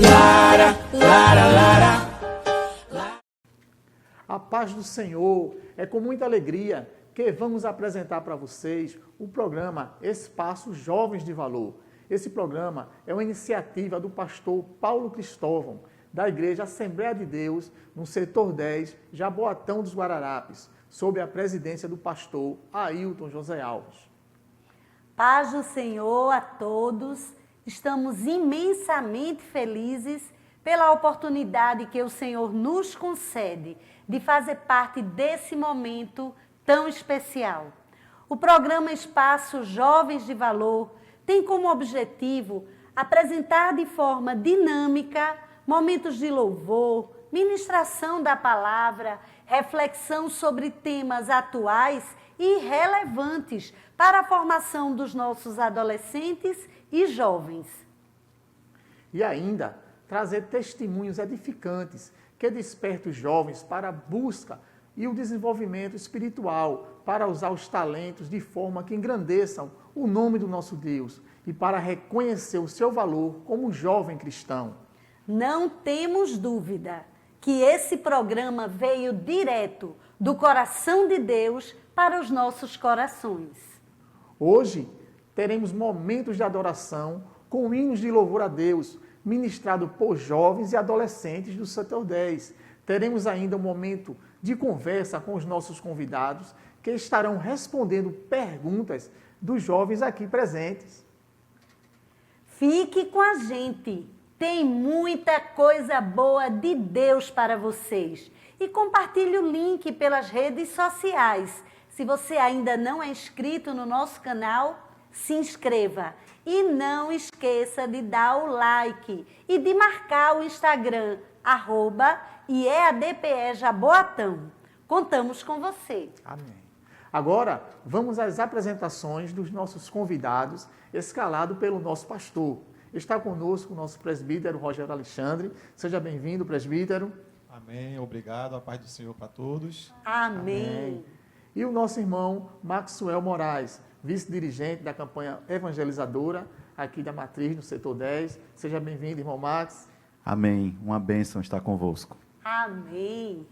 Lara, lara, lara. A paz do Senhor, é com muita alegria que vamos apresentar para vocês o programa Espaço Jovens de Valor. Esse programa é uma iniciativa do pastor Paulo Cristóvão, da Igreja Assembleia de Deus, no setor 10, Jaboatão dos Guararapes, sob a presidência do pastor Ailton José Alves. Paz do Senhor a todos, estamos imensamente felizes pela oportunidade que o Senhor nos concede de fazer parte desse momento tão especial. O programa Espaço Jovens de Valor tem como objetivo apresentar de forma dinâmica momentos de louvor, ministração da palavra, reflexão sobre temas atuais e relevantes para a formação dos nossos adolescentes e jovens. E ainda trazer testemunhos edificantes que despertem os jovens para a busca e o desenvolvimento espiritual, para usar os talentos de forma que engrandeçam o nome do nosso Deus e para reconhecer o seu valor como jovem cristão. Não temos dúvida que esse programa veio direto do coração de Deus para os nossos corações. Hoje teremos momentos de adoração com hinos de louvor a Deus, ministrado por jovens e adolescentes do setor 10. Teremos ainda um momento de conversa com os nossos convidados, que estarão respondendo perguntas dos jovens aqui presentes. Fique com a gente, tem muita coisa boa de Deus para vocês. E compartilhe o link pelas redes sociais. Se você ainda não é inscrito no nosso canal, se inscreva. E não esqueça de dar o like e de marcar o Instagram, @IEADPE-Jaboatão. Contamos com você. Amém. Agora, vamos às apresentações dos nossos convidados, escalado pelo nosso pastor. Está conosco o nosso presbítero Rogério Alexandre. Seja bem-vindo, presbítero. Amém. Obrigado. A paz do Senhor para todos. Amém. E o nosso irmão Maxwell Moraes, vice-dirigente da campanha evangelizadora aqui da Matriz, no setor 10. Seja bem-vindo, irmão Max. Amém. Uma bênção estar convosco. Amém.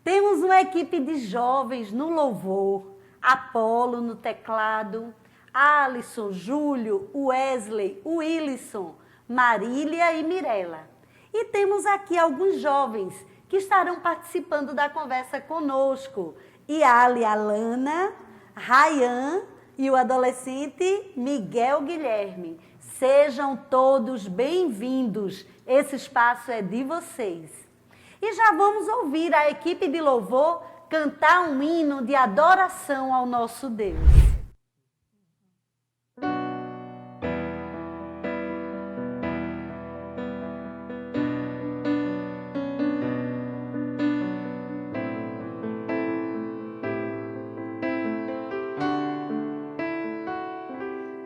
Temos uma equipe de jovens no louvor, Apolo no teclado, Alisson, Júlio, Wesley, Wilson, Marília e Mirela. E temos aqui alguns jovens que estarão participando da conversa conosco. Iali Alana, Rayan e o adolescente Miguel Guilherme. Sejam todos bem-vindos. Esse espaço é de vocês. E já vamos ouvir a equipe de louvor cantar um hino de adoração ao nosso Deus.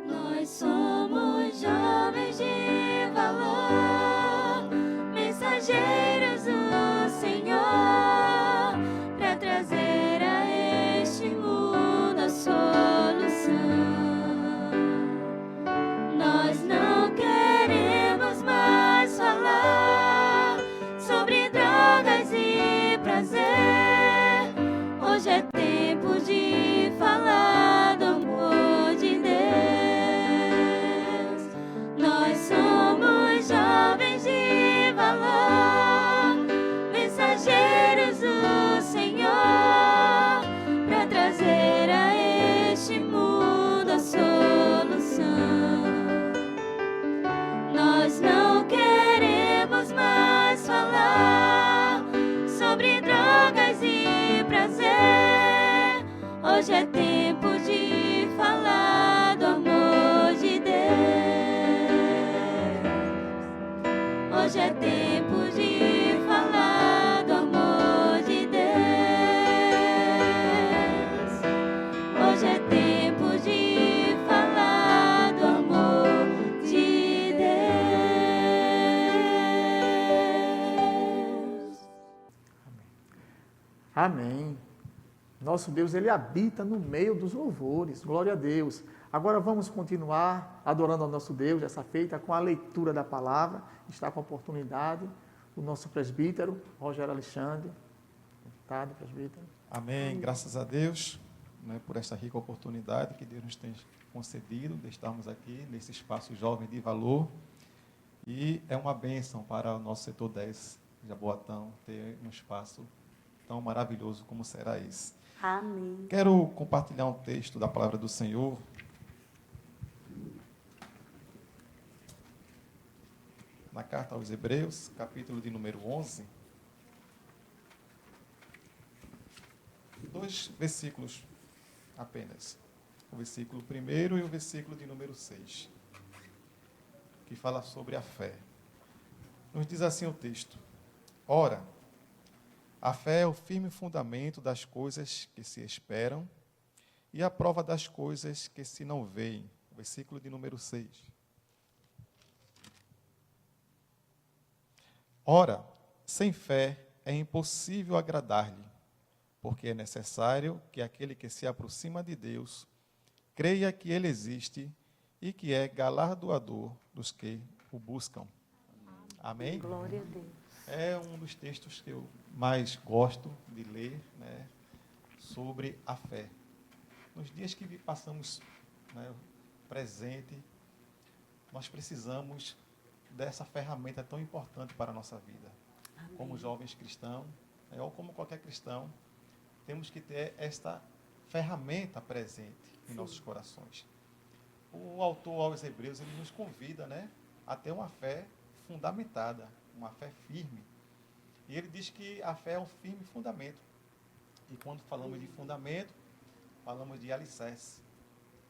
Nós somos jovens de valor, mensageiros do Senhor, para trazer a este mundo a solução. Nós não queremos mais falar sobre drogas e prazer. Hoje é tempo de falar do amor de Deus. Nós somos jovens de valor, mensageiros do Senhor, para trazer a este mundo a solução. Nós não queremos mais falar sobre drogas e prazer. Hoje é tempo de falar do amor de Deus. Hoje é tempo de falar do amor de Deus. Hoje é tempo de falar do amor de Deus. Amém. Nosso Deus, Ele habita no meio dos louvores. Glória a Deus. Agora vamos continuar adorando ao nosso Deus, essa feita com a leitura da palavra. Está com a oportunidade o nosso presbítero, Rogério Alexandre. Deputado, presbítero. Amém. Graças a Deus, né, por esta rica oportunidade que Deus nos tem concedido de estarmos aqui nesse espaço jovem de valor. E é uma bênção para o nosso setor 10 de Jaboatão ter um espaço tão maravilhoso como será esse. Amém. Quero compartilhar um texto da palavra do Senhor. Na carta aos Hebreus, capítulo de número 11. 2 versículos apenas. O versículo 1 e o versículo de número 6. Que fala sobre a fé. Nos diz assim o texto: Ora, a fé é o firme fundamento das coisas que se esperam e a prova das coisas que se não veem. Versículo de número 6. Ora, sem fé é impossível agradar-lhe, porque é necessário que aquele que se aproxima de Deus creia que Ele existe e que é galardoador dos que o buscam. Amém? Glória a Deus. É um dos textos que eu mais gosto de ler, né, sobre a fé. Nos dias que passamos, né, presente, nós precisamos dessa ferramenta tão importante para a nossa vida. Amém. Como jovens cristãos, né, ou como qualquer cristão, temos que ter esta ferramenta presente em nossos corações. O autor aos Hebreus, ele nos convida, né, a ter uma fé fundamentada, uma fé firme. E ele diz que a fé é um firme fundamento. E quando falamos de fundamento, falamos de alicerce.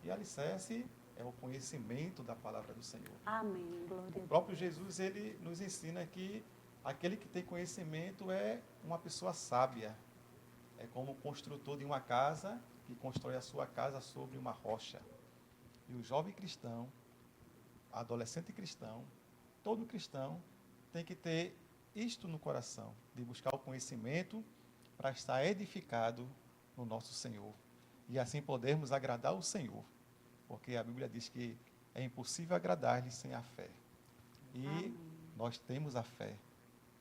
E alicerce é o conhecimento da palavra do Senhor. Amém. Glória a O Deus. próprio Jesus, ele nos ensina que aquele que tem conhecimento é uma pessoa sábia. É como o construtor de uma casa que constrói a sua casa sobre uma rocha. E o jovem cristão, adolescente cristão, todo cristão tem que ter isto no coração, de buscar o conhecimento para estar edificado no nosso Senhor. E assim podermos agradar o Senhor. Porque a Bíblia diz que é impossível agradar-lhe sem a fé. E nós temos a fé.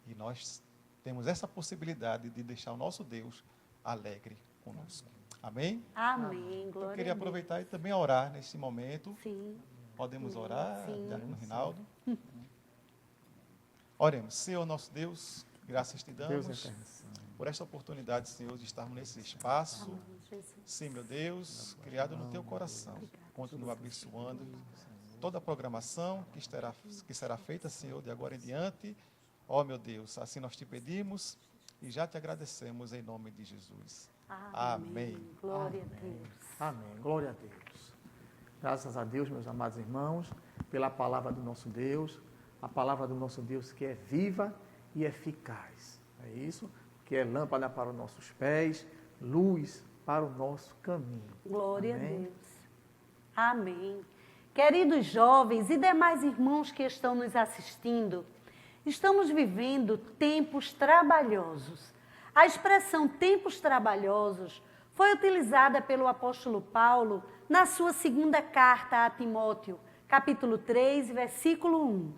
E nós temos essa possibilidade de deixar o nosso Deus alegre conosco. Amém? Amém. Glória Eu queria a Deus. aproveitar e também orar nesse momento. Sim. Podemos orar, Sim. Diácono Rinaldo? Oremos. Senhor nosso Deus, graças te Deus damos eterno. por esta oportunidade, Senhor, de estarmos nesse espaço. Amém, Jesus. Sim, meu Deus, criado no teu coração. Continua abençoando toda a programação que será feita, Senhor, de agora em diante. Ó, meu Deus, assim nós te pedimos e já te agradecemos em nome de Jesus. Amém. Glória a Deus. Amém. Glória a Deus. Graças a Deus, meus amados irmãos, pela palavra do nosso Deus, a palavra do nosso Deus que é viva e eficaz. É isso? Que é lâmpada para os nossos pés, luz para o nosso caminho. Glória Amém? a Deus. Amém. Queridos jovens e demais irmãos que estão nos assistindo, estamos vivendo tempos trabalhosos. A expressão tempos trabalhosos foi utilizada pelo apóstolo Paulo na sua segunda carta a Timóteo, capítulo 3, versículo 1.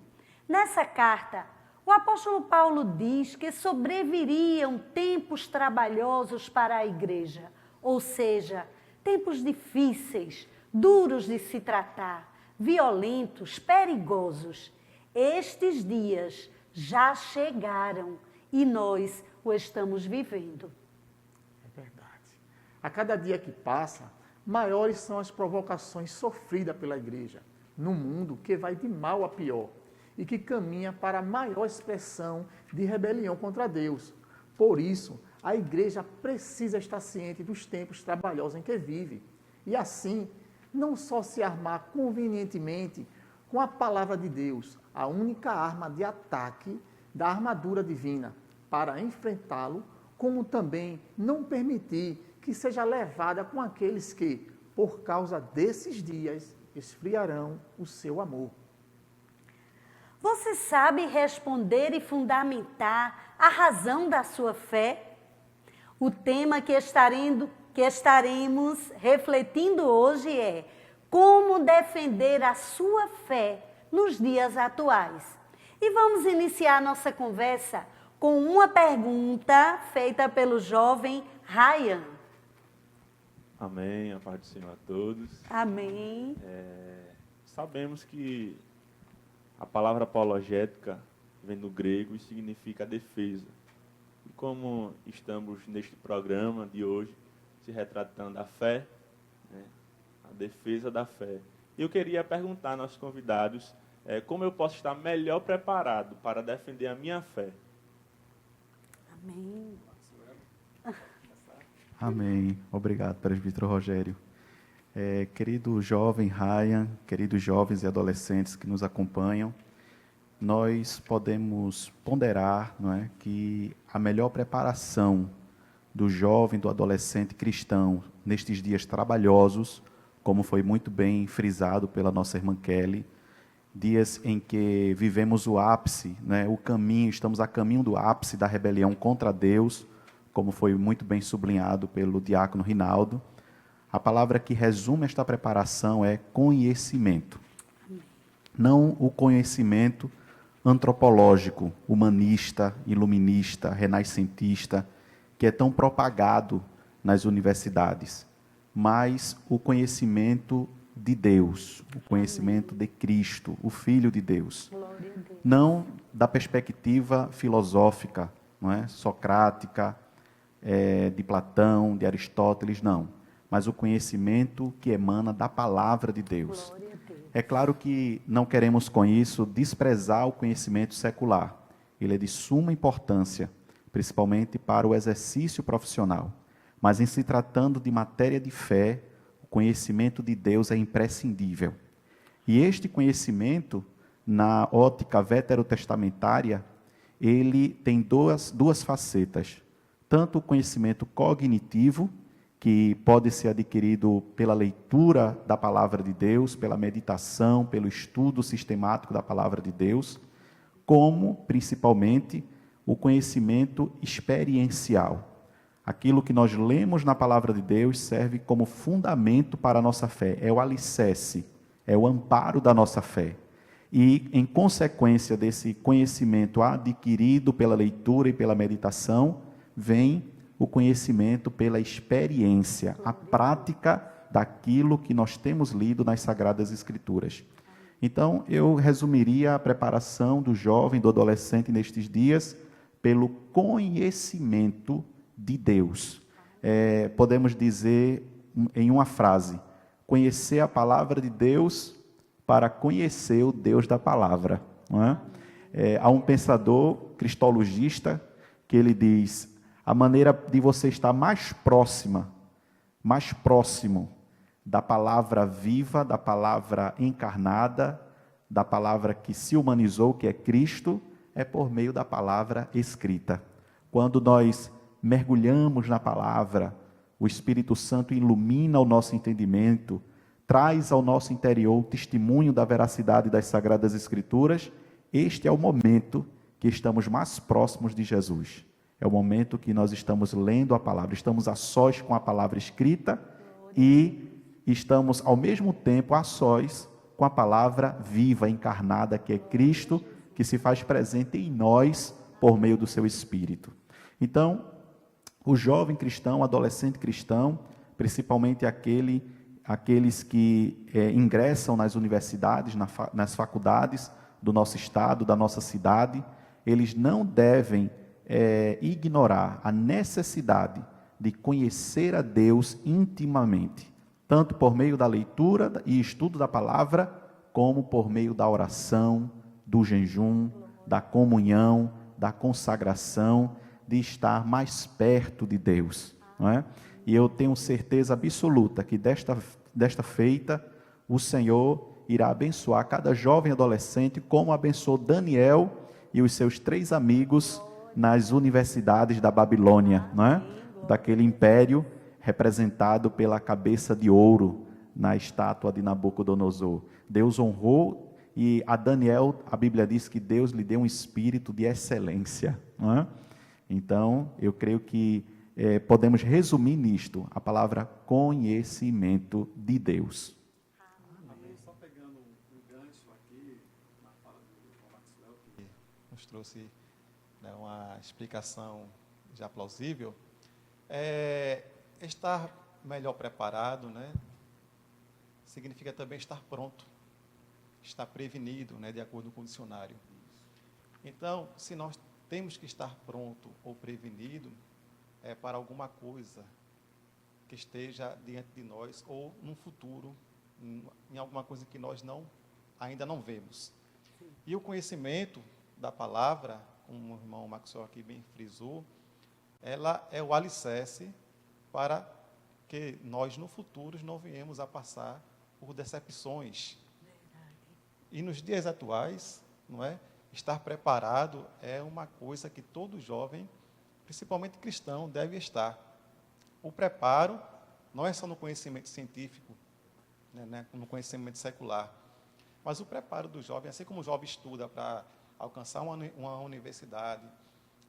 Nessa carta, o apóstolo Paulo diz que sobreviriam tempos trabalhosos para a igreja, ou seja, tempos difíceis, duros de se tratar, violentos, perigosos. Estes dias já chegaram e nós o estamos vivendo. É verdade. A cada dia que passa, maiores são as provocações sofridas pela igreja no mundo que vai de mal a pior e que caminha para a maior expressão de rebelião contra Deus. Por isso, a igreja precisa estar ciente dos tempos trabalhosos em que vive e assim não só se armar convenientemente com a palavra de Deus, a única arma de ataque da armadura divina para enfrentá-lo, como também não permitir que seja levada com aqueles que, por causa desses dias, esfriarão o seu amor. Você sabe responder e fundamentar a razão da sua fé? O tema que que estaremos refletindo hoje é como defender a sua fé nos dias atuais. E vamos iniciar nossa conversa com uma pergunta feita pelo jovem Ryan. Amém, a paz do Senhor a todos. Amém. Sabemos que a palavra apologética vem do grego e significa defesa. E como estamos neste programa de hoje, se retratando a fé, né, a defesa da fé, eu queria perguntar aos nossos convidados como eu posso estar melhor preparado para defender a minha fé. Amém. Amém. Obrigado, presbítero Rogério. Querido jovem Ryan, queridos jovens e adolescentes que nos acompanham, nós podemos ponderar, não é, que a melhor preparação do jovem, do adolescente cristão, nestes dias trabalhosos, como foi muito bem frisado pela nossa irmã Kelly, dias em que vivemos o ápice, né, o caminho, estamos a caminho do ápice da rebelião contra Deus, como foi muito bem sublinhado pelo diácono Rinaldo. A palavra que resume esta preparação é conhecimento. Não o conhecimento antropológico, humanista, iluminista, renascentista, que é tão propagado nas universidades, mas o conhecimento de Deus, o conhecimento de Cristo, o Filho de Deus. Glória a Deus. Não da perspectiva filosófica, não é? Socrática, de Platão, de Aristóteles, não. Mas o conhecimento que emana da palavra de Deus. Glória a Deus. É claro que não queremos com isso desprezar o conhecimento secular. Ele é de suma importância, principalmente para o exercício profissional. Mas em se tratando de matéria de fé, o conhecimento de Deus é imprescindível. E este conhecimento, na ótica veterotestamentária, ele tem duas facetas. Tanto o conhecimento cognitivo, que pode ser adquirido pela leitura da palavra de Deus, pela meditação, pelo estudo sistemático da palavra de Deus, como, principalmente, o conhecimento experiencial. Aquilo que nós lemos na palavra de Deus serve como fundamento para a nossa fé, é o alicerce, é o amparo da nossa fé. E, em consequência desse conhecimento adquirido pela leitura e pela meditação, vem o conhecimento pela experiência, a prática daquilo que nós temos lido nas Sagradas Escrituras. Então, eu resumiria a preparação do jovem, do adolescente nestes dias, pelo conhecimento de Deus. Podemos dizer em uma frase, conhecer a palavra de Deus para conhecer o Deus da palavra. Não é? Há um pensador cristologista que ele diz: a maneira de você estar mais próximo da palavra viva, da palavra encarnada, da palavra que se humanizou, que é Cristo, é por meio da palavra escrita. Quando nós mergulhamos na palavra, o Espírito Santo ilumina o nosso entendimento, traz ao nosso interior o testemunho da veracidade das Sagradas Escrituras. Este é o momento que estamos mais próximos de Jesus. É o momento que nós estamos lendo a palavra, estamos a sós com a palavra escrita e estamos, ao mesmo tempo, a sós com a palavra viva, encarnada, que é Cristo, que se faz presente em nós por meio do seu Espírito. Então, o jovem cristão, o adolescente cristão, principalmente aqueles que ingressam nas universidades, nas faculdades do nosso estado, da nossa cidade, eles não devem ignorar a necessidade de conhecer a Deus intimamente, tanto por meio da leitura e estudo da palavra, como por meio da oração, do jejum, da comunhão, da consagração, de estar mais perto de Deus, não é? E eu tenho certeza absoluta que desta feita o Senhor irá abençoar cada jovem adolescente, como abençoou Daniel e os seus 3 amigos nas universidades da Babilônia, não é? Daquele império representado pela cabeça de ouro na estátua de Nabucodonosor. Deus honrou, e a Daniel, a Bíblia diz que Deus lhe deu um espírito de excelência, não é? Então, eu creio que podemos resumir nisto, a palavra conhecimento de Deus. Só pegando um gancho aqui na fala do Maxwell, que nos trouxe, né, uma explicação já plausível, estar melhor preparado, né, significa também estar pronto, estar prevenido, né, de acordo com o dicionário. Então, se nós temos que estar pronto ou prevenido, para alguma coisa que esteja diante de nós ou num futuro, em alguma coisa que nós ainda não vemos. E o conhecimento da palavra, como o irmão Maxwell aqui bem frisou, ela é o alicerce para que nós no futuro não venhamos a passar por decepções. E nos dias atuais, não é? Estar preparado é uma coisa que todo jovem, principalmente cristão, deve estar. O preparo não é só no conhecimento científico, né, no conhecimento secular, mas o preparo do jovem, assim como o jovem estuda para alcançar uma universidade,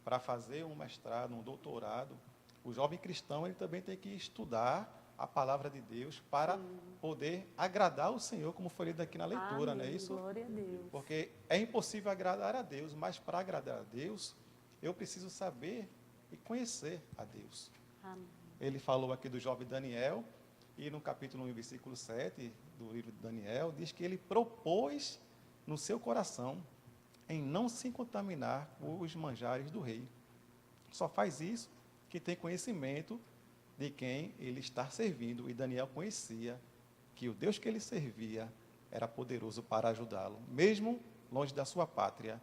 para fazer um mestrado, um doutorado, o jovem cristão ele também tem que estudar a palavra de Deus para poder agradar o Senhor, como foi lido aqui na leitura, Amém. não é isso? Glória a Deus. Porque é impossível agradar a Deus, mas para agradar a Deus, eu preciso saber e conhecer a Deus. Amém. Ele falou aqui do jovem Daniel, e no capítulo 1, versículo 7 do livro de Daniel, diz que ele propôs no seu coração em não se contaminar com os manjares do rei. Só faz isso que tem conhecimento de quem ele está servindo. E Daniel conhecia que o Deus que ele servia era poderoso para ajudá-lo, mesmo longe da sua pátria,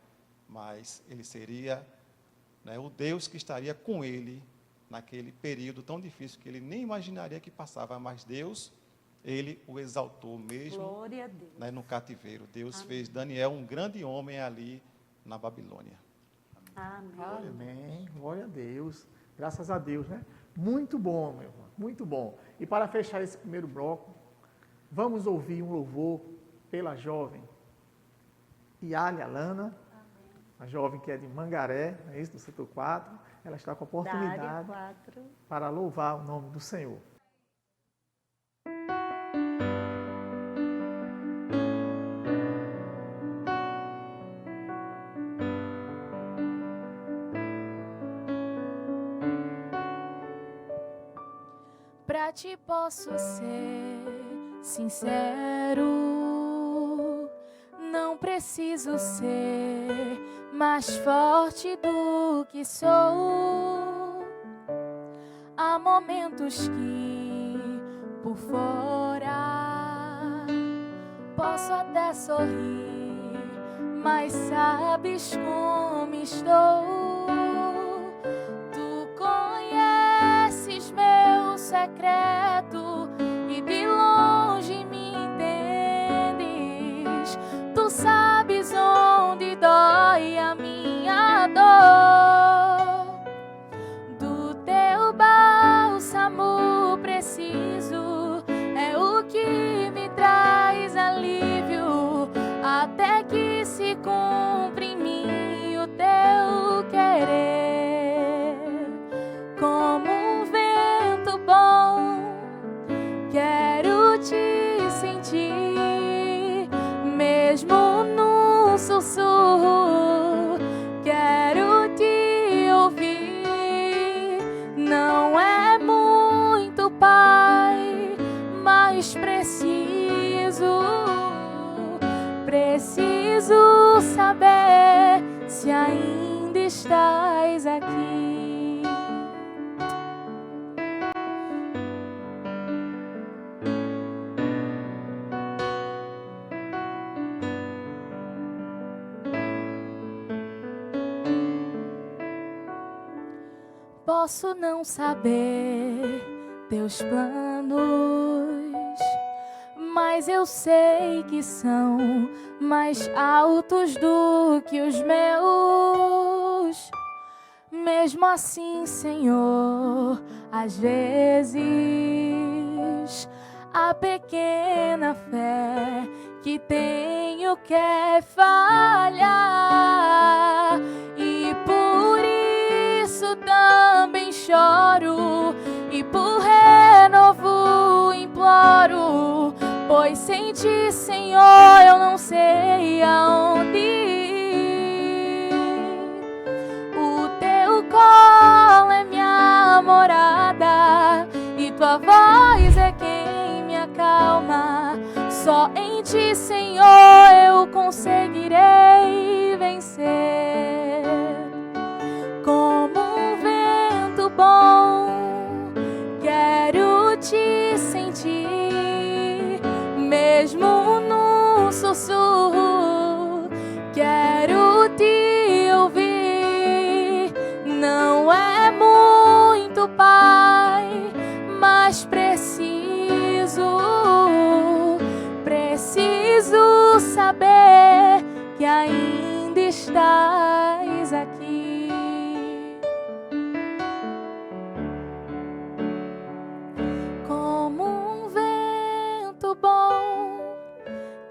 mas ele seria, né, o Deus que estaria com ele naquele período tão difícil que ele nem imaginaria que passava, mas Deus, ele o exaltou mesmo. Glória a Deus. Né, no cativeiro. Deus Amém. fez Daniel um grande homem ali na Babilônia. Amém. Amém. Glória a Deus. Graças a Deus, né? Muito bom, meu irmão. Muito bom. E para fechar esse primeiro bloco, vamos ouvir um louvor pela jovem Yali Alana, a jovem que é de Mangaré, é isso, do setor 4. Ela está com a Da área oportunidade 4. para louvar o nome do Senhor. Pra ti posso ser sincero, não preciso ser mais forte do que sou. Há momentos que por fora posso até sorrir, mas sabes como estou. Tu conheces meu secreto e de longe me entendes. Tu sabes onde dói a minha dor. Do teu bálsamo preciso é o que me traz alívio, até que se cumpra em mim o teu querer. Como um vento bom, quero te sentir, mesmo num sussurro, quero te ouvir. Não é muito, Pai, mas preciso saber se ainda estás aqui. Posso não saber teus planos, mas eu sei que são mais altos do que os meus. Mesmo assim, Senhor, às vezes a pequena fé que tenho quer falhar, e por isso também choro pois sem ti, Senhor, eu não sei aonde ir. O teu colo é minha morada e tua voz é quem me acalma. Só em ti, Senhor, eu conseguirei vencer. Como um vento bom, quero te sentir, mesmo num sussurro, quero te ouvir. Não é muito, Pai, mas preciso saber que ainda estás aqui. Como um vento bom,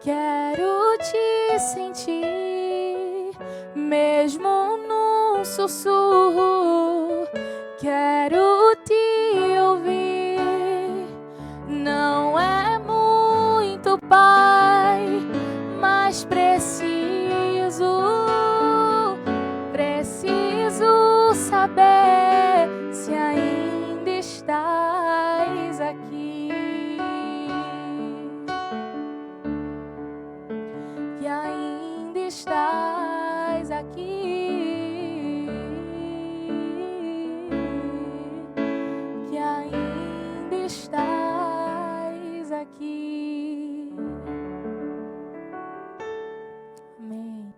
quero te sentir, mesmo num sussurro, quero te ouvir. Não é muito, Pai, mas preciso saber se ainda estás aqui. Que ainda estás aqui. Que ainda estás aqui. Amém.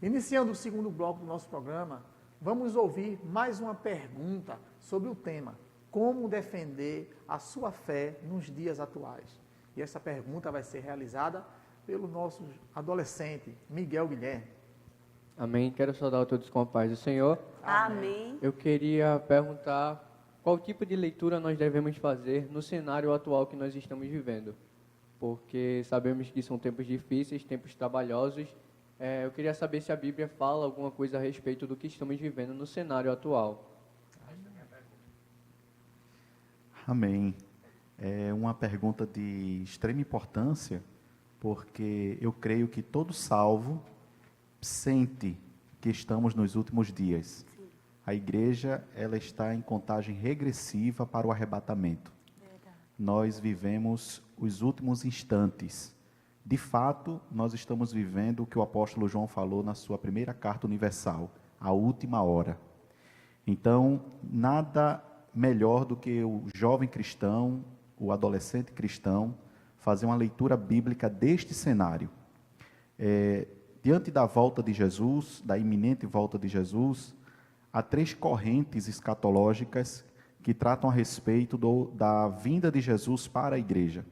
Iniciando o segundo bloco do nosso programa, vamos ouvir mais uma pergunta sobre o tema: como defender a sua fé nos dias atuais? E essa pergunta vai ser realizada pelo nosso adolescente, Miguel Guilherme. Amém. Quero saudar todos com a paz do Senhor. Amém. Eu queria perguntar qual tipo de leitura nós devemos fazer no cenário atual que nós estamos vivendo. Porque sabemos que são tempos difíceis, tempos trabalhosos. Eu queria saber se a Bíblia fala alguma coisa a respeito do que estamos vivendo no cenário atual. Amém. É uma pergunta de extrema importância, porque eu creio que todo salvo sente que estamos nos últimos dias. A igreja, ela está em contagem regressiva para o arrebatamento. Nós vivemos os últimos instantes. De fato, nós estamos vivendo o que o apóstolo João falou na sua primeira carta universal, a última hora. Então, nada melhor do que o jovem cristão, o adolescente cristão, fazer uma leitura bíblica deste cenário. Diante da volta de Jesus, da iminente volta de Jesus, há 3 correntes escatológicas que tratam a respeito da vinda de Jesus para a igreja.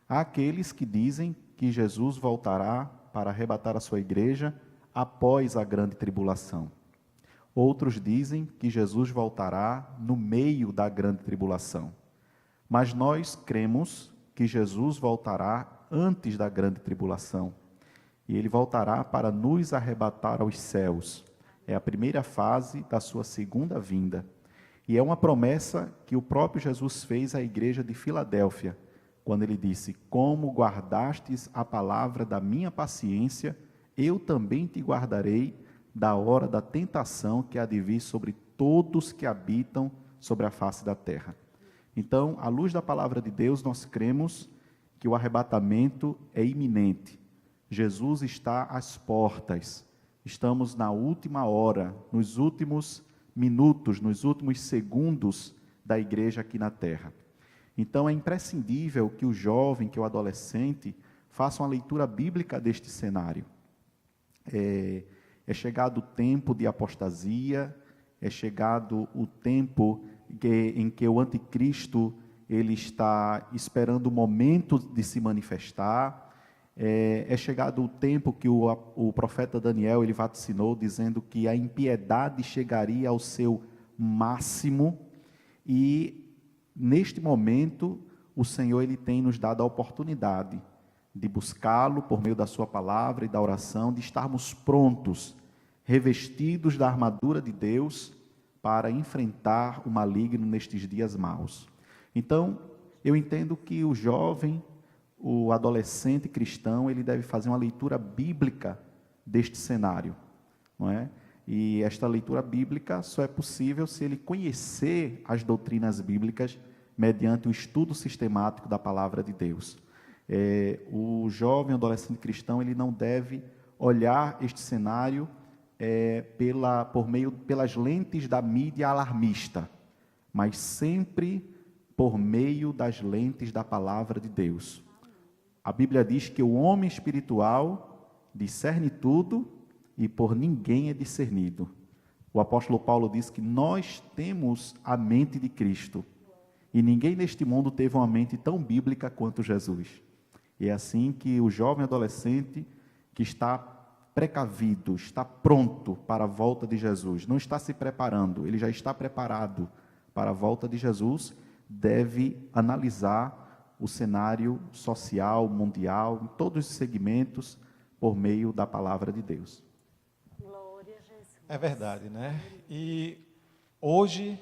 Há aqueles que dizem que Jesus voltará para arrebatar a sua igreja após a grande tribulação. Outros dizem que Jesus voltará no meio da grande tribulação. Mas nós cremos que Jesus voltará antes da grande tribulação. E ele voltará para nos arrebatar aos céus. É a primeira fase da sua segunda vinda. E é uma promessa que o próprio Jesus fez à igreja de Filadélfia, quando ele disse: como guardastes a palavra da minha paciência, eu também te guardarei da hora da tentação que há de vir sobre todos que habitam sobre a face da terra. Então, à luz da palavra de Deus, nós cremos que o arrebatamento é iminente. Jesus está às portas. Estamos na última hora, nos últimos minutos, nos últimos segundos da igreja aqui na terra. Então, é imprescindível que o jovem, que o adolescente, faça uma leitura bíblica deste cenário. É chegado o tempo de apostasia, é chegado o tempo em que o anticristo ele está esperando o momento de se manifestar. É chegado o tempo que o profeta Daniel ele vaticinou, dizendo que a impiedade chegaria ao seu máximo, e neste momento o Senhor ele tem nos dado a oportunidade de buscá-lo por meio da sua palavra e da oração, de estarmos prontos, revestidos da armadura de Deus, para enfrentar o maligno nestes dias maus. Então, Eu entendo que o jovem, o adolescente cristão, ele deve fazer uma leitura bíblica deste cenário, não é? E esta leitura bíblica só é possível se ele conhecer as doutrinas bíblicas mediante o estudo sistemático da palavra de Deus. O jovem adolescente cristão, ele não deve olhar este cenário pelas lentes da mídia alarmista, mas sempre por meio das lentes da palavra de Deus. A Bíblia diz que o homem espiritual discerne tudo e por ninguém é discernido. O apóstolo Paulo diz que nós temos a mente de Cristo e ninguém neste mundo teve uma mente tão bíblica quanto Jesus. E é assim que o jovem adolescente que está precavido, está pronto para a volta de Jesus, não está se preparando, ele já está preparado para a volta de Jesus, deve analisar o cenário social, mundial, em todos os segmentos, por meio da palavra de Deus. Glória a Jesus. É verdade, né? E hoje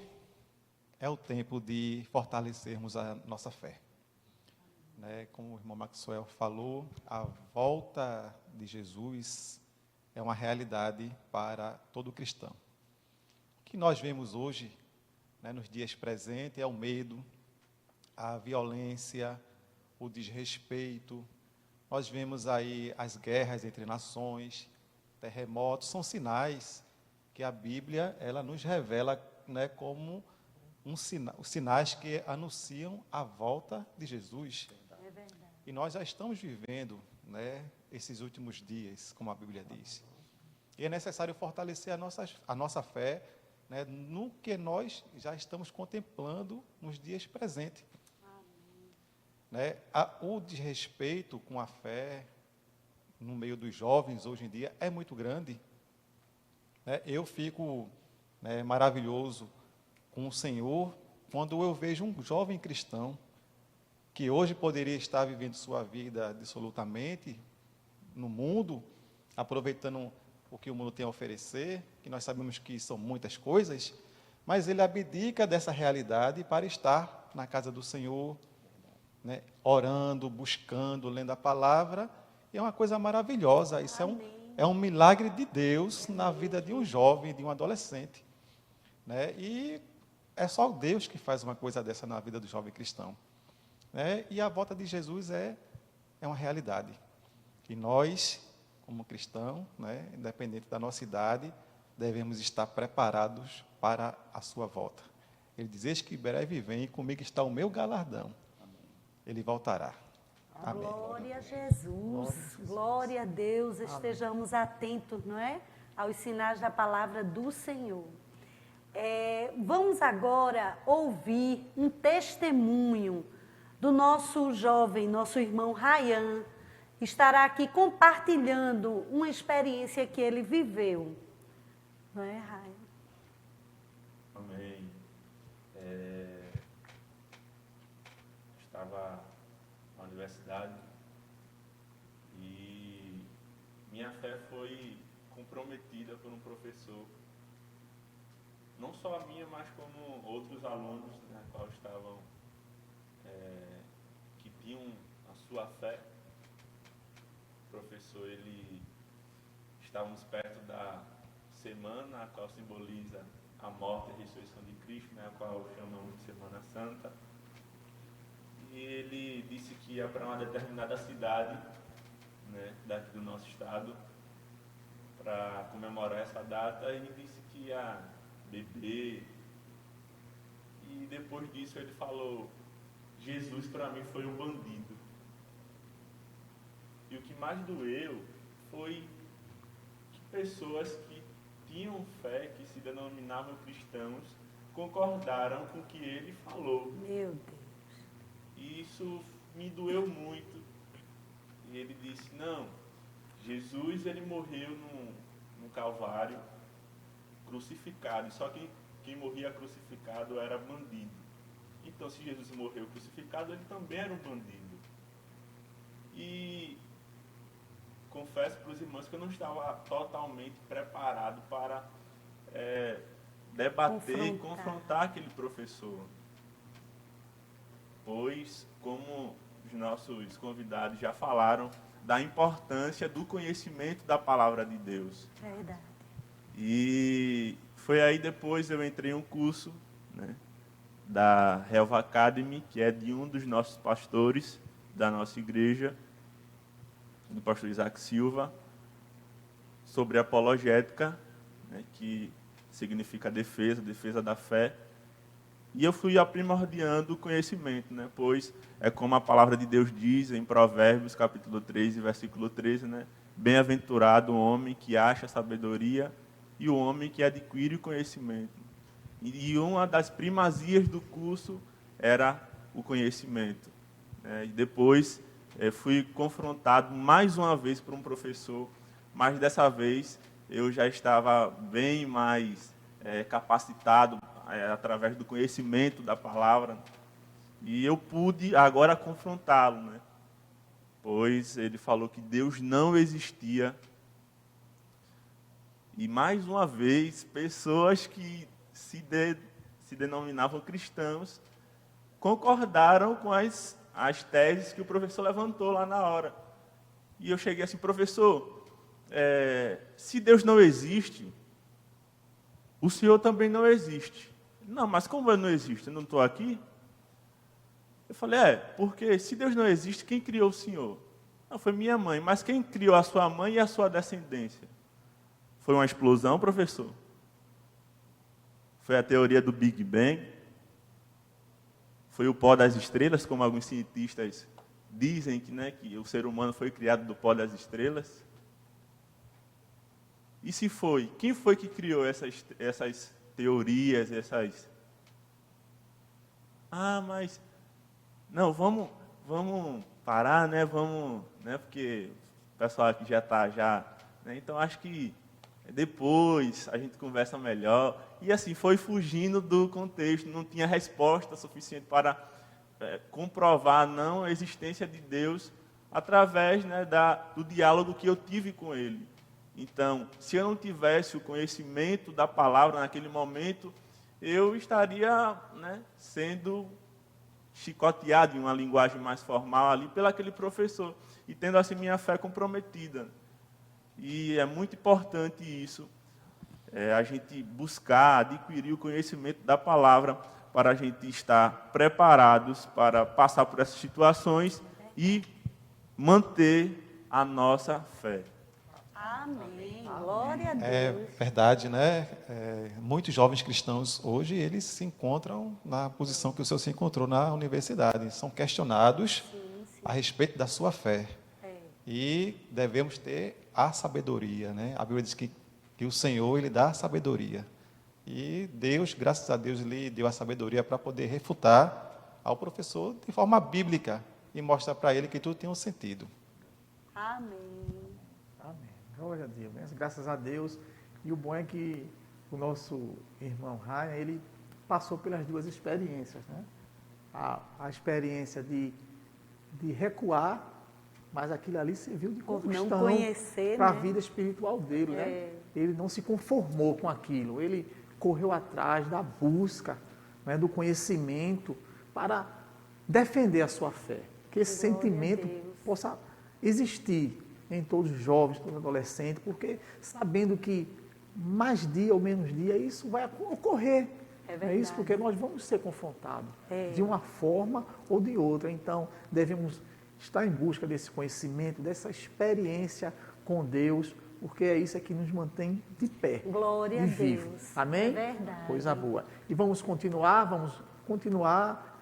é o tempo de fortalecermos a nossa fé. Né? Como o irmão Maxwell falou, a volta de Jesus é uma realidade para todo cristão. O que nós vemos hoje, né, nos dias presentes, é o medo, a violência, o desrespeito. Nós vemos aí as guerras entre nações, terremotos, são sinais que a Bíblia ela nos revela, né, como os sinais que anunciam a volta de Jesus. É verdade. E nós já estamos vivendo, né, esses últimos dias, como a Bíblia diz. E é necessário fortalecer a nossa fé, né, no que nós já estamos contemplando nos dias presentes. Né? O desrespeito com a fé no meio dos jovens hoje em dia é muito grande. Né? Eu fico, né, maravilhoso com o Senhor quando eu vejo um jovem cristão que hoje poderia estar vivendo sua vida dissolutamente no mundo, aproveitando o que o mundo tem a oferecer, que nós sabemos que são muitas coisas, mas ele abdica dessa realidade para estar na casa do Senhor, né, orando, buscando, lendo a palavra. E é uma coisa maravilhosa. Isso é um milagre de Deus na vida de um jovem, de um adolescente. Né? E é só Deus que faz uma coisa dessa na vida do jovem cristão. Né? E a volta de Jesus é uma realidade. E nós, como cristãos, né, independente da nossa idade, devemos estar preparados para a sua volta. Ele diz: eis que breve vem e comigo está o meu galardão. Ele voltará. Amém. Glória a Jesus, glória a Deus, estejamos atentos, não é? Aos sinais da palavra do Senhor. Vamos agora ouvir um testemunho do nosso jovem, nosso irmão Rayan, que estará aqui compartilhando uma experiência que ele viveu. Não é, Rayan? Amém. Estava na universidade e minha fé foi comprometida por um professor, não só a minha, mas como outros alunos, né, qual estavam, que tinham a sua fé. O professor, estávamos perto da semana, a qual simboliza a morte e a ressurreição de Cristo, né, a qual chamamos de Semana Santa. E ele disse que ia para uma determinada cidade, né, daqui do nosso estado, para comemorar essa data. Ele disse que ia beber. E depois disso ele falou: Jesus para mim foi um bandido. E o que mais doeu foi que pessoas que tinham fé, que se denominavam cristãos, concordaram com o que ele falou. Meu Deus. E isso me doeu muito. E ele disse: não, Jesus ele morreu no Calvário, crucificado. Só que quem morria crucificado era bandido. Então, se Jesus morreu crucificado, ele também era um bandido. E confesso para os irmãos que eu não estava totalmente preparado para debater e confrontar aquele professor. pois, como os nossos convidados já falaram, da importância do conhecimento da palavra de Deus. Verdade. E foi aí depois eu entrei em um curso, né, da Helva Academy, que é de um dos nossos pastores da nossa igreja, do pastor Isaac Silva, sobre apologética, né, que significa defesa da fé. E eu fui aprimordiando o conhecimento, né, pois é como a palavra de Deus diz em Provérbios, capítulo 13, versículo 13, né, bem-aventurado o homem que acha sabedoria e o homem que adquire o conhecimento. E uma das primazias do curso era o conhecimento. E depois fui confrontado mais uma vez por um professor, mas dessa vez eu já estava bem mais capacitado através do conhecimento da palavra, e eu pude agora confrontá-lo, né? Pois ele falou que Deus não existia. E mais uma vez, pessoas que se denominavam cristãos concordaram com as teses que o professor levantou lá na hora. E eu cheguei assim, professor, se Deus não existe, o Senhor também não existe. Não, mas como eu não existo? Eu não estou aqui? Eu falei, porque se Deus não existe, quem criou o Senhor? Não, foi minha mãe, mas quem criou a sua mãe e a sua descendência? Foi uma explosão, professor? Foi a teoria do Big Bang? Foi o pó das estrelas, como alguns cientistas dizem que o ser humano foi criado do pó das estrelas? E se foi? Quem foi que criou essas teorias, mas... Não, vamos parar, né? Porque o pessoal aqui já está, né? Então, acho que depois a gente conversa melhor. E assim, foi fugindo do contexto, não tinha resposta suficiente para comprovar não a existência de Deus através, né, do diálogo que eu tive com ele. Então, se eu não tivesse o conhecimento da palavra naquele momento, eu estaria, né, sendo chicoteado em uma linguagem mais formal ali pelo aquele professor e tendo assim minha fé comprometida. E é muito importante isso, a gente buscar, adquirir o conhecimento da palavra para a gente estar preparados para passar por essas situações e manter a nossa fé. Amém. Glória a Deus. É verdade, né? Muitos jovens cristãos hoje, eles se encontram na posição que o senhor se encontrou na universidade. São questionados a respeito da sua fé. E devemos ter a sabedoria, né? A Bíblia diz que o Senhor, Ele dá sabedoria. E Deus, graças a Deus, lhe deu a sabedoria para poder refutar ao professor de forma bíblica e mostrar para ele que tudo tem um sentido. Amém. Amém. Glória a Deus. Graças a Deus. E o bom é que o nosso irmão Ryan, ele passou pelas duas experiências, né? A experiência de recuar, mas aquilo ali serviu de combustão para a vida espiritual dele, né? Ele não se conformou com aquilo, ele correu atrás da busca, né, do conhecimento para defender a sua fé. Que esse sentimento possa existir em todos os jovens, todos os adolescentes, porque sabendo que mais dia ou menos dia isso vai ocorrer. É isso, porque nós vamos ser confrontados de uma forma ou de outra. Então, devemos estar em busca desse conhecimento, dessa experiência com Deus, porque é isso que nos mantém de pé. Glória a vivo. Deus. Amém? É verdade. Coisa boa. E vamos continuar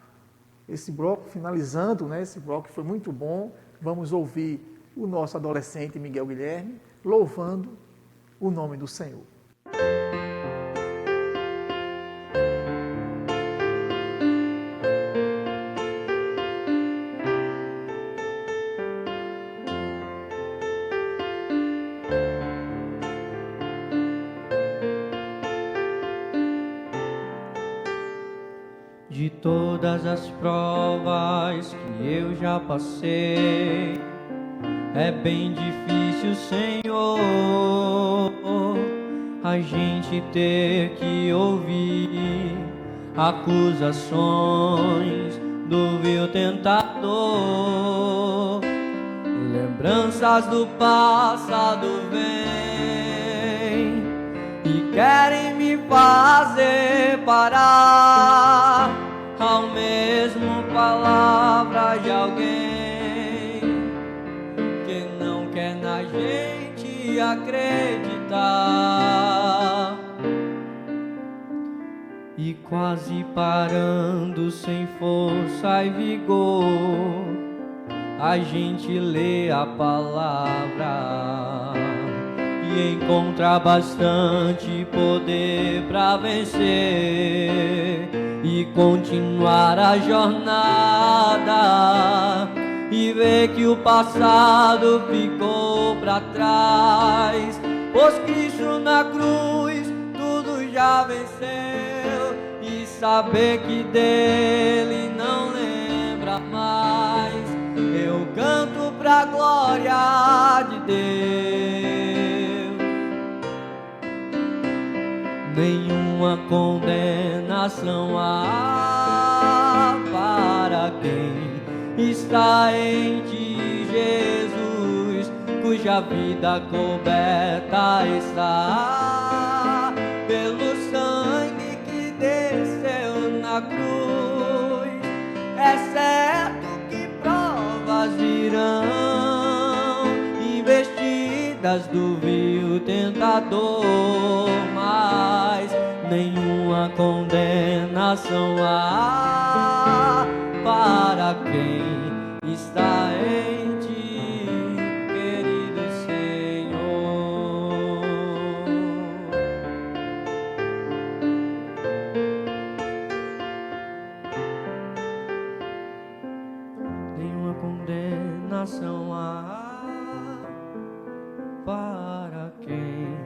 esse bloco, finalizando, né? Esse bloco foi muito bom. Vamos ouvir o nosso adolescente Miguel Guilherme louvando o nome do Senhor. De todas as provas que eu já passei, é bem difícil, Senhor, a gente ter que ouvir acusações do vil tentador. Lembranças do passado vêm e querem me fazer parar, ao mesmo palavra de alguém que não quer na gente acreditar. E quase parando sem força e vigor, a gente lê a palavra e encontra bastante poder para vencer e continuar a jornada, e ver que o passado ficou para trás, pois Cristo na cruz tudo já venceu, e saber que dele não lembra mais. Eu canto pra glória de Deus. Nenhuma condenação há para quem está em ti, Jesus, cuja vida coberta está pelo sangue que desceu na cruz. É certo que provas virão, investidas do vil tentador, mas nenhuma condenação há para quem está em ti, querido Senhor. Nenhuma condenação há para quem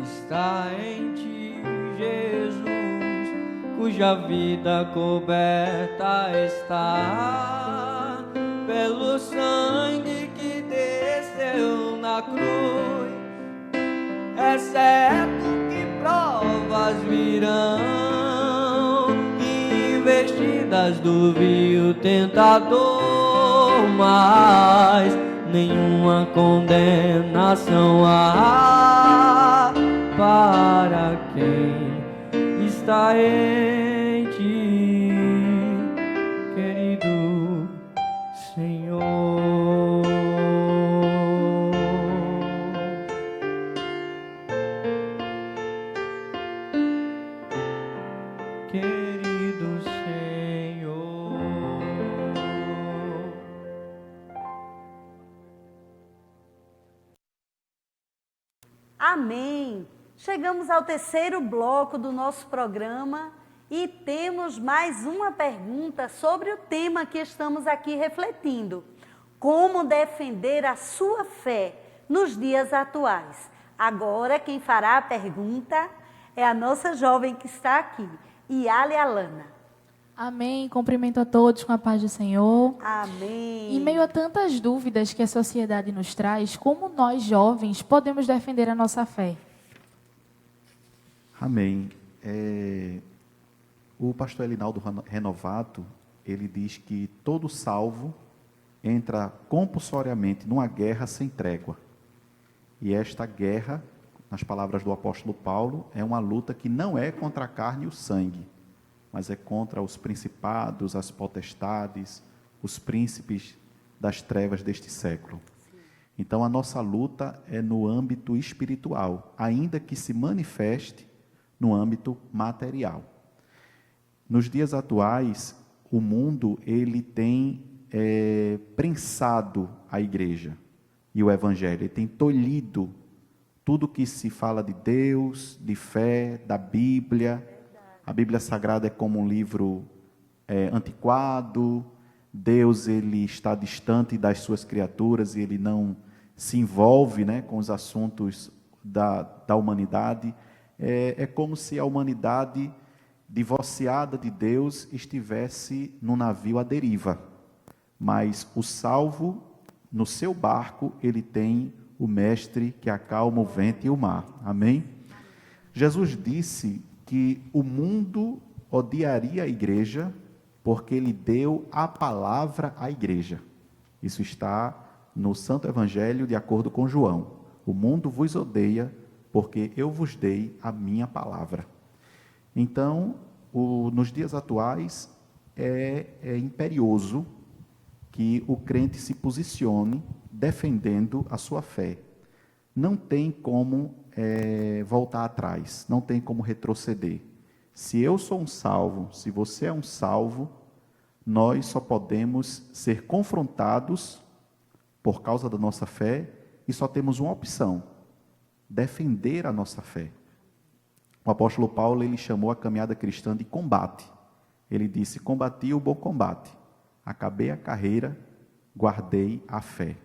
está em ti, Jesus, cuja vida coberta está pelo sangue que desceu na cruz. É certo que provas virão, investidas do vil tentador, mas nenhuma condenação há para quem está em ti, querido Senhor. Querido Senhor. Amém. Chegamos ao terceiro bloco do nosso programa e temos mais uma pergunta sobre o tema que estamos aqui refletindo: como defender a sua fé nos dias atuais. Agora quem fará a pergunta é a nossa jovem que está aqui, Yali Alana. Amém. Cumprimento a todos com a paz do Senhor. Amém. Em meio a tantas dúvidas que a sociedade nos traz, como nós jovens podemos defender a nossa fé? Amém. O pastor Elinaldo Renovato, ele diz que todo salvo entra compulsoriamente numa guerra sem trégua. E esta guerra, nas palavras do apóstolo Paulo, é uma luta que não é contra a carne e o sangue, mas é contra os principados, as potestades, os príncipes das trevas deste século. Então a nossa luta é no âmbito espiritual, ainda que se manifeste no âmbito material. Nos dias atuais, o mundo ele tem prensado a igreja e o evangelho, ele tem tolhido tudo que se fala de Deus, de fé, da Bíblia. A Bíblia Sagrada é como um livro antiquado. Deus ele está distante das suas criaturas e ele não se envolve, né, com os assuntos da humanidade. É como se a humanidade, divorciada de Deus, estivesse num navio à deriva. Mas o salvo, no seu barco, ele tem o mestre que acalma o vento e o mar. Amém? Jesus disse que o mundo odiaria a igreja porque ele deu a palavra à igreja. Isso está no Santo Evangelho de acordo com João. O mundo vos odeia, porque eu vos dei a minha palavra. Então, nos dias atuais, é imperioso que o crente se posicione defendendo a sua fé. Não tem como voltar atrás, não tem como retroceder. Se eu sou um salvo, se você é um salvo, nós só podemos ser confrontados por causa da nossa fé e só temos uma opção: defender a nossa fé. O apóstolo Paulo, ele chamou a caminhada cristã de combate. Ele disse: combati o bom combate, acabei a carreira, guardei a fé.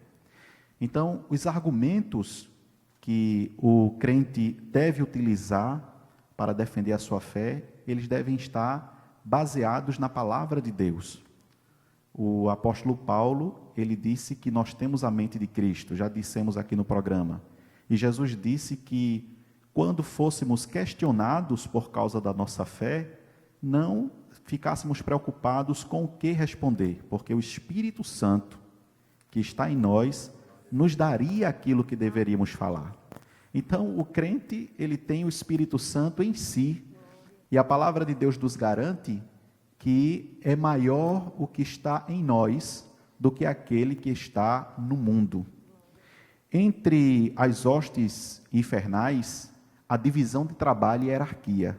Então, os argumentos que o crente deve utilizar para defender a sua fé, eles devem estar baseados na palavra de Deus. O apóstolo Paulo, ele disse que nós temos a mente de Cristo, já dissemos aqui no programa. E Jesus disse que quando fôssemos questionados por causa da nossa fé, não ficássemos preocupados com o que responder, porque o Espírito Santo que está em nós nos daria aquilo que deveríamos falar. Então, o crente, ele tem o Espírito Santo em si, e a palavra de Deus nos garante que é maior o que está em nós do que aquele que está no mundo. Entre as hostes infernais, a divisão de trabalho e hierarquia.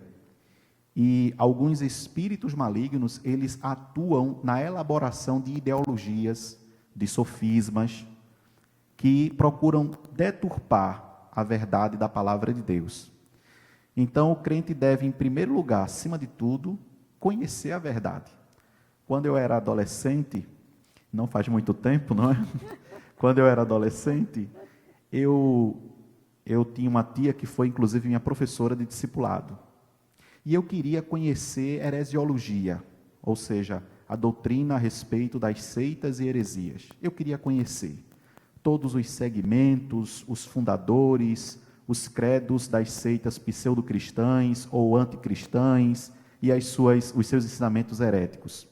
E alguns espíritos malignos, eles atuam na elaboração de ideologias, de sofismas, que procuram deturpar a verdade da palavra de Deus. Então, o crente deve, em primeiro lugar, acima de tudo, conhecer a verdade. Quando eu era adolescente, não faz muito tempo, não é? Quando eu era adolescente, eu tinha uma tia que foi, inclusive, minha professora de discipulado. E eu queria conhecer heresiologia, ou seja, a doutrina a respeito das seitas e heresias. Eu queria conhecer todos os segmentos, os fundadores, os credos das seitas pseudo-cristãs ou anticristãs e os seus ensinamentos heréticos.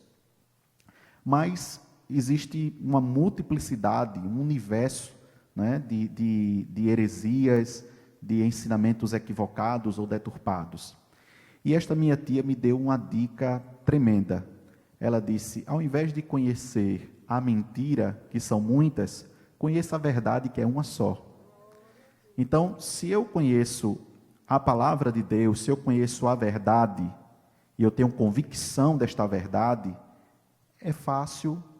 Mas existe uma multiplicidade, um universo, né, de heresias, de ensinamentos equivocados ou deturpados. E esta minha tia me deu uma dica tremenda. Ela disse: ao invés de conhecer a mentira, que são muitas, conheça a verdade, que é uma só. Então, se eu conheço a palavra de Deus, se eu conheço a verdade, e eu tenho convicção desta verdade,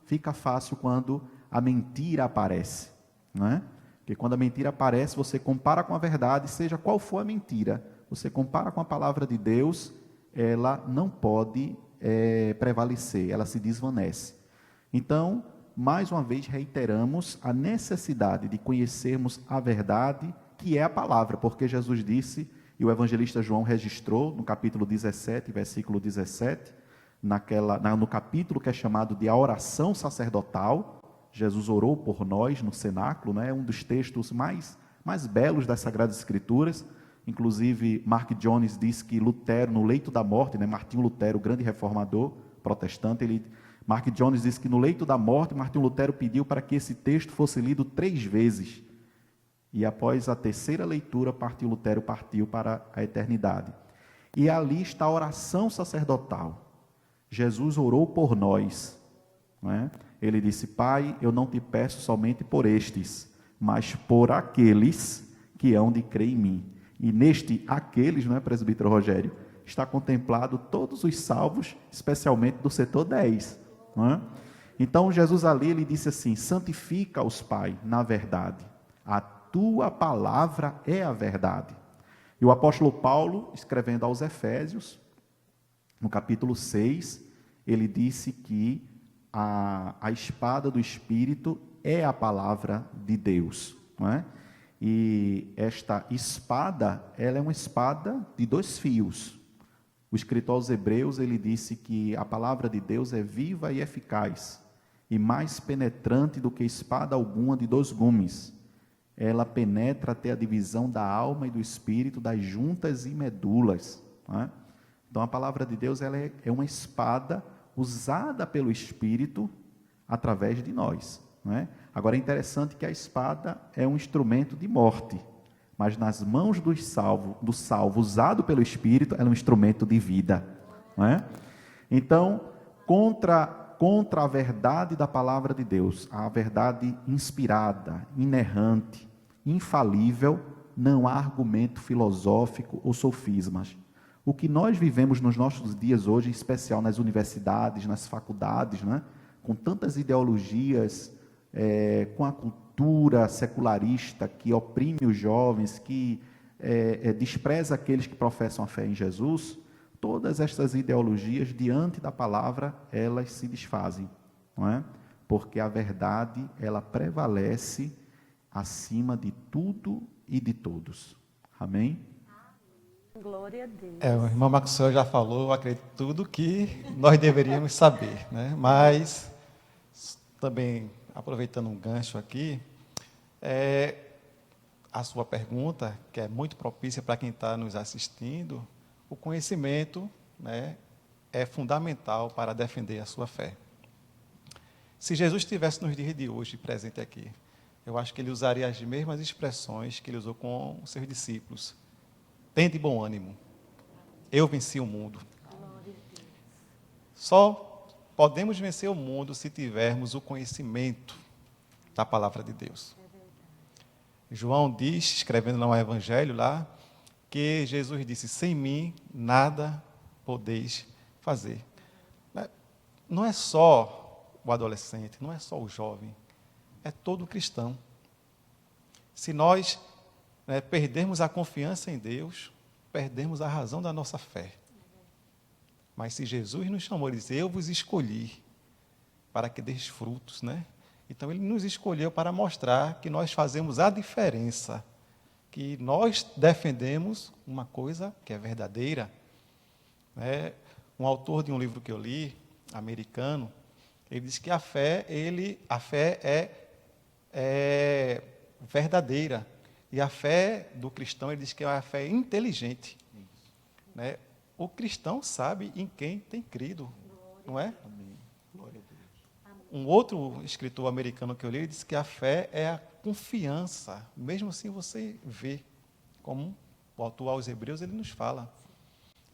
fica fácil quando a mentira aparece, não é? Porque quando a mentira aparece, você compara com a verdade, seja qual for a mentira, você compara com a palavra de Deus, ela não pode prevalecer, ela se desvanece. Então, mais uma vez reiteramos a necessidade de conhecermos a verdade, que é a palavra, porque Jesus disse, e o evangelista João registrou no capítulo 17, versículo 17, no capítulo que é chamado de a oração sacerdotal. Jesus orou por nós no cenáculo, né? É um dos textos mais belos das Sagradas Escrituras. Inclusive, Mark Jones diz que Lutero, no leito da morte, né? Martinho Lutero, o grande reformador protestante, Mark Jones diz que no leito da morte, Martinho Lutero pediu para que esse texto fosse lido 3 vezes. E após a terceira leitura, Martinho Lutero partiu para a eternidade. E ali está a oração sacerdotal. Jesus orou por nós, não é? Ele disse: Pai, eu não te peço somente por estes, mas por aqueles que hão de crer em mim. E neste aqueles, não é, presbítero Rogério, está contemplado todos os salvos, especialmente do setor 10. Não é? Então, Jesus ali, ele disse assim: santifica-os, Pai, na verdade. A tua palavra é a verdade. E o apóstolo Paulo, escrevendo aos Efésios, no capítulo 6, ele disse que a espada do Espírito é a palavra de Deus. Não é? E esta espada, ela é uma espada de 2 fios. O escritor aos Hebreus, ele disse que a palavra de Deus é viva e eficaz, e mais penetrante do que espada alguma de 2 gumes. Ela penetra até a divisão da alma e do espírito, das juntas e medulas. Não é? Então, a palavra de Deus, ela é uma espada usada pelo Espírito através de nós. Não é? Agora é interessante que a espada é um instrumento de morte, mas nas mãos do salvo usado pelo Espírito, ela é um instrumento de vida. Não é? Então, contra a verdade da palavra de Deus, a verdade inspirada, inerrante, infalível, não há argumento filosófico ou sofismas. O que nós vivemos nos nossos dias hoje, em especial nas universidades, nas faculdades, né, com tantas ideologias, com a cultura secularista que oprime os jovens, que despreza aqueles que professam a fé em Jesus, todas estas ideologias, diante da palavra, elas se desfazem, não é? Porque a verdade, ela prevalece acima de tudo e de todos. Amém? Glória a Deus. O irmão Maxwell já falou, eu acredito, tudo que nós deveríamos saber, né? Mas, também, aproveitando um gancho aqui, a sua pergunta, que é muito propícia para quem está nos assistindo, o conhecimento, né, é fundamental para defender a sua fé. Se Jesus estivesse nos dias de hoje presente aqui, eu acho que ele usaria as mesmas expressões que ele usou com os seus discípulos. Tende bom ânimo. Eu venci o mundo. Só podemos vencer o mundo se tivermos o conhecimento da palavra de Deus. João diz, escrevendo no Evangelho lá, que Jesus disse, sem mim nada podeis fazer. Não é só o adolescente, não é só o jovem, é todo cristão. Se nós perdermos a confiança em Deus, perdemos a razão da nossa fé. Mas se Jesus nos chamou, ele disse, eu vos escolhi para que deis frutos, né? Então ele nos escolheu para mostrar que nós fazemos a diferença, que nós defendemos uma coisa que é verdadeira. Um autor de um livro que eu li, americano, ele diz que a fé é verdadeira. E a fé do cristão, ele diz que é uma fé inteligente. Né? O cristão sabe em quem tem crido, não é? Amém. Glória a Deus. Um outro escritor americano que eu li, ele disse que a fé é a confiança, mesmo assim você vê, como o autor aos Hebreus, ele nos fala.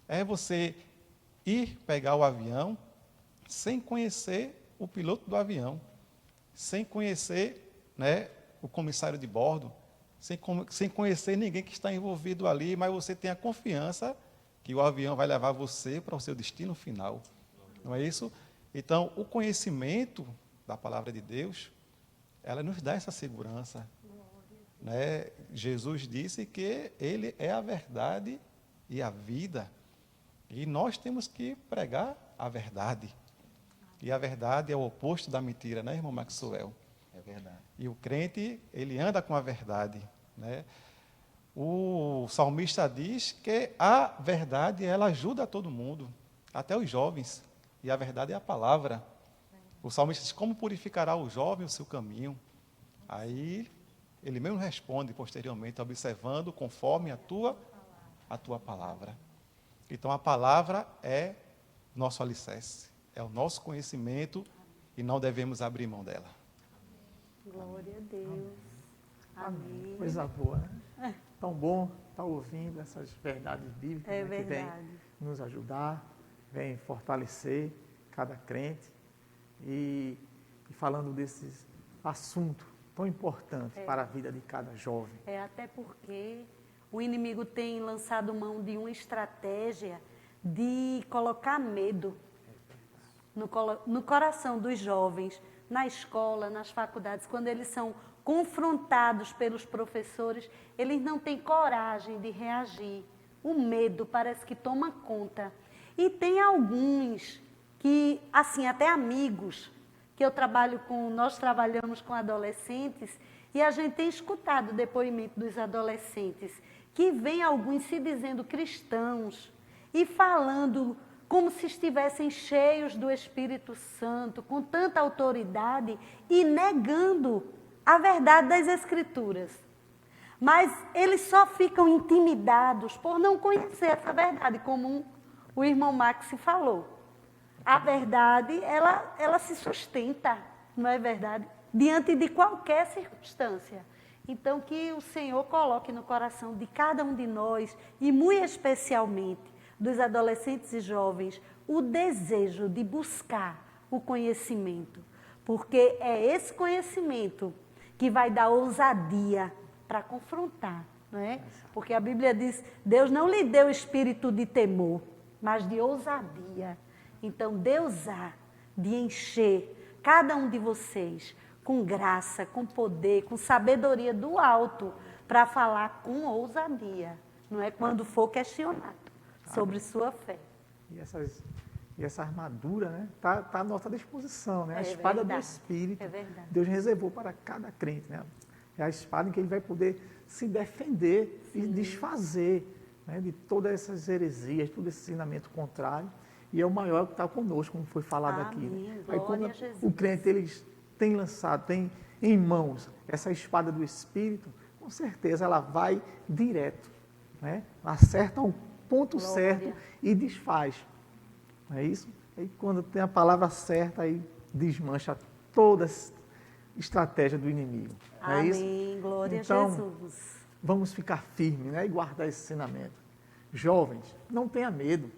É você ir pegar o avião sem conhecer o piloto do avião, sem conhecer, né, o comissário de bordo, sem conhecer ninguém que está envolvido ali, mas você tem a confiança que o avião vai levar você para o seu destino final. Não é isso? Então, o conhecimento da palavra de Deus, ela nos dá essa segurança. Né? Jesus disse que ele é a verdade e a vida. E nós temos que pregar a verdade. E a verdade é o oposto da mentira, né, irmão Maxwell? É verdade. E o crente, ele anda com a verdade. Né? O salmista diz que a verdade, ela ajuda todo mundo, até os jovens. E a verdade é a palavra. O salmista diz, como purificará o jovem o seu caminho? Aí, ele mesmo responde posteriormente, observando conforme a tua palavra. Então, a palavra é nosso alicerce, é o nosso conhecimento e não devemos abrir mão dela. Glória a Deus. Amém. Coisa boa, né? Tão bom estar ouvindo essas verdades bíblicas, É né, que vêm verdade. nos ajudar, vêm fortalecer cada crente. E falando desse assunto tão importante para a vida de cada jovem. Até porque o inimigo tem lançado mão de uma estratégia de colocar medo no coração dos jovens, na escola, nas faculdades, quando eles são confrontados pelos professores, eles não têm coragem de reagir. O medo parece que toma conta. E tem alguns que, assim, até amigos, que nós trabalhamos com adolescentes, e a gente tem escutado o depoimento dos adolescentes, que vem alguns se dizendo cristãos, e falando como se estivessem cheios do Espírito Santo, com tanta autoridade, e negando a verdade das Escrituras. Mas eles só ficam intimidados por não conhecer essa verdade, como o irmão Max falou. a verdade, ela se sustenta, não é verdade? Diante de qualquer circunstância. Então, que o Senhor coloque no coração de cada um de nós, e muito especialmente dos adolescentes e jovens, o desejo de buscar o conhecimento. Porque é esse conhecimento que vai dar ousadia para confrontar, não é? Porque a Bíblia diz, Deus não lhe deu espírito de temor, mas de ousadia. Então, Deus há de encher cada um de vocês com graça, com poder, com sabedoria do alto, para falar com ousadia, não é? Quando for questionado sobre sua fé. E essa armadura, né, tá à nossa disposição, né? A espada do Espírito. É verdade. Deus reservou para cada crente, né? É a espada em que ele vai poder se defender e desfazer, né, de todas essas heresias, todo esse ensinamento contrário. E é o maior que está conosco, como foi falado aqui. Né? Aí, quando o crente eles tem lançado, tem em mãos essa espada do Espírito, com certeza ela vai direto, né? Acerta um ponto certo e desfaz. Não é isso? Aí quando tem a palavra certa, aí desmancha toda a estratégia do inimigo. Não é isso? Amém, glória então, a Jesus. Vamos ficar firmes, né, e guardar esse ensinamento. Jovens, não tenha medo.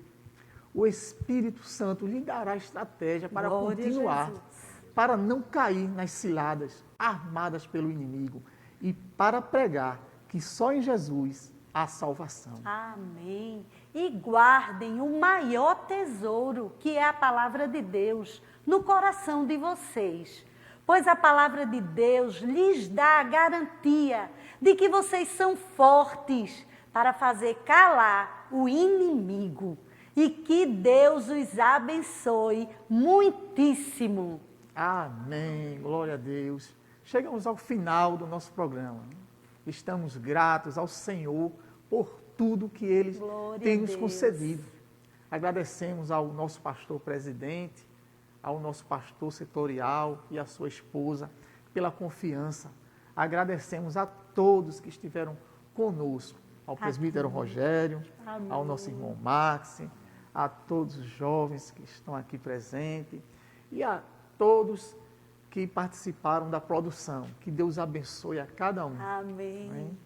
O Espírito Santo lhe dará estratégia para continuar, para não cair nas ciladas armadas pelo inimigo e para pregar que só em Jesus há salvação. Amém. E guardem o maior tesouro, que é a palavra de Deus, no coração de vocês. Pois a palavra de Deus lhes dá a garantia de que vocês são fortes para fazer calar o inimigo. E que Deus os abençoe muitíssimo. Amém. Glória a Deus. Chegamos ao final do nosso programa. Estamos gratos ao Senhor por tudo que Ele tem nos concedido. Agradecemos ao nosso pastor presidente, ao nosso pastor setorial e à sua esposa pela confiança. Agradecemos a todos que estiveram conosco, ao presbítero Rogério, ao nosso irmão Maxi, a todos os jovens que estão aqui presentes e a todos que participaram da produção. Que Deus abençoe a cada um. Amém. Amém.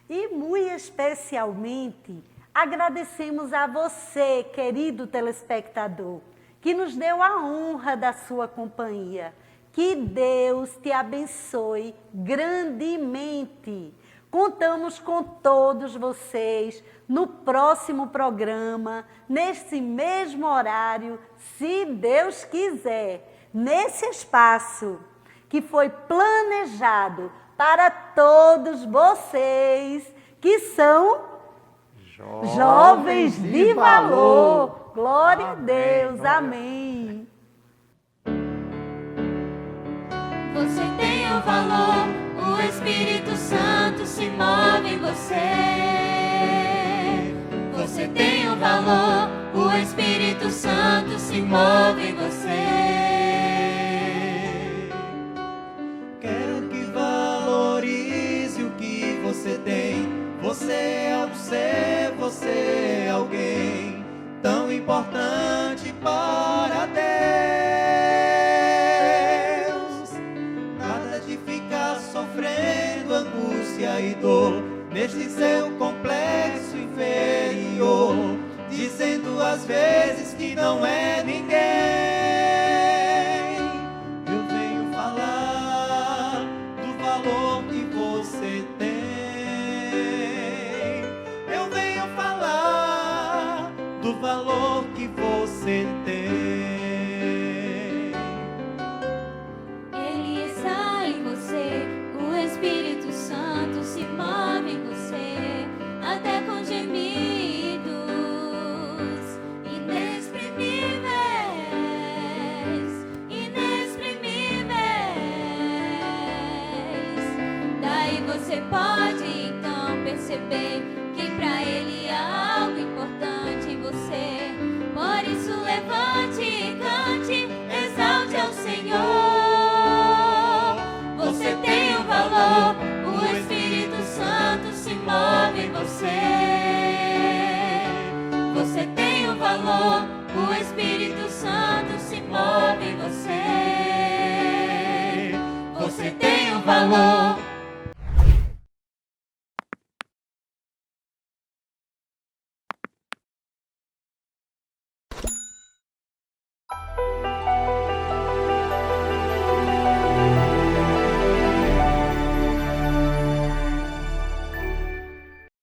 E muito especialmente agradecemos a você, querido telespectador, que nos deu a honra da sua companhia. Que Deus te abençoe grandemente. Contamos com todos vocês no próximo programa, nesse mesmo horário, se Deus quiser, nesse espaço que foi planejado para todos vocês que são jovens de valor. Glória a Deus. Amém. Você tem o valor, o Espírito Santo se move em você. Você tem o valor, o Espírito Santo se move em você. Quero que valorize o que você tem. Você é um ser, você é alguém tão importante para Deus. Nada de ficar sofrendo angústia e dor neste seu complexo inferior, dizendo às vezes que não é ninguém. Eu venho falar do valor que você tem. Eu venho falar do valor que você tem. Ele está em você, o Espírito Santo se move em você, até com gemidos inexprimíveis, inexprimíveis. Daí você pode então perceber que para Ele há algo importante em você. Por isso levante e cante, exalte ao Senhor. Você tem o valor, o Espírito Santo se move em você. Você tem o valor, o Espírito Santo Música